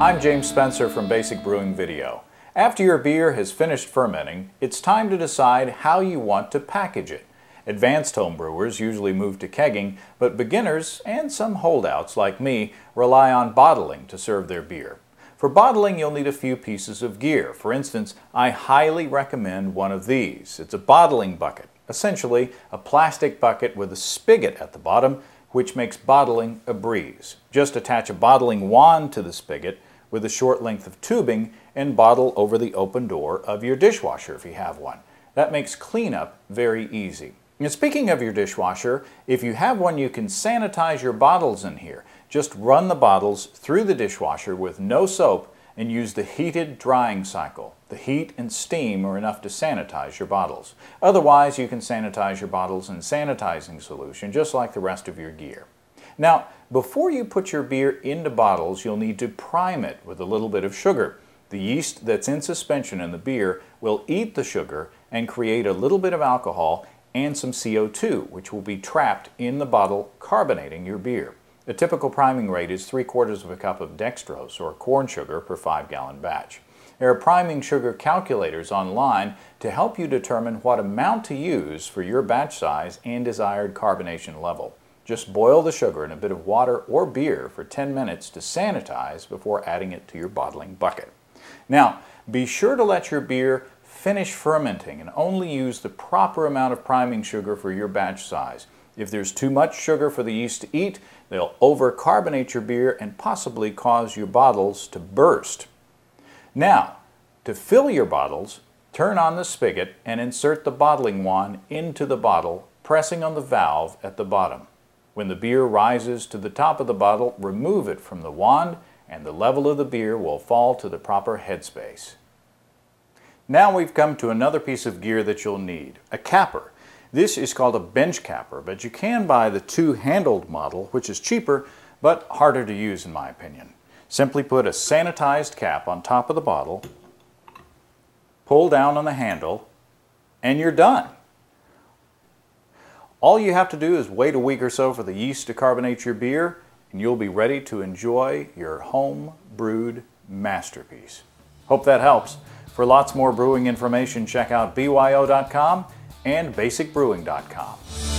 I'm James Spencer from Basic Brewing Video. After your beer has finished fermenting, it's time to decide how you want to package it. Advanced homebrewers usually move to kegging, but beginners and some holdouts like me rely on bottling to serve their beer. For bottling, you'll need a few pieces of gear. For instance, I highly recommend one of these. It's a bottling bucket, essentially a plastic bucket with a spigot at the bottom, which makes bottling a breeze. Just attach a bottling wand to the spigot with a short length of tubing and bottle over the open door of your dishwasher if you have one. That makes cleanup very easy. And speaking of your dishwasher, if you have one, you can sanitize your bottles in here. Just run the bottles through the dishwasher with no soap and use the heated drying cycle. The heat and steam are enough to sanitize your bottles. Otherwise, you can sanitize your bottles in sanitizing solution just like the rest of your gear. Now, before you put your beer into bottles, you'll need to prime it with a little bit of sugar. The yeast that's in suspension in the beer will eat the sugar and create a little bit of alcohol and some CO2, which will be trapped in the bottle, carbonating your beer. The typical priming rate is 3/4 of a cup of dextrose or corn sugar per 5-gallon batch. There are priming sugar calculators online to help you determine what amount to use for your batch size and desired carbonation level. Just boil the sugar in a bit of water or beer for 10 minutes to sanitize before adding it to your bottling bucket. Now, be sure to let your beer finish fermenting and only use the proper amount of priming sugar for your batch size. If there's too much sugar for the yeast to eat, they'll overcarbonate your beer and possibly cause your bottles to burst. Now, to fill your bottles, turn on the spigot and insert the bottling wand into the bottle, pressing on the valve at the bottom. When the beer rises to the top of the bottle, remove it from the wand and the level of the beer will fall to the proper headspace. Now we've come to another piece of gear that you'll need, a capper. This is called a bench capper, but you can buy the two-handled model, which is cheaper but harder to use in my opinion. Simply put a sanitized cap on top of the bottle, pull down on the handle, and you're done. All you have to do is wait a week or so for the yeast to carbonate your beer, and you'll be ready to enjoy your home-brewed masterpiece. Hope that helps. For lots more brewing information, check out byo.com and basicbrewing.com.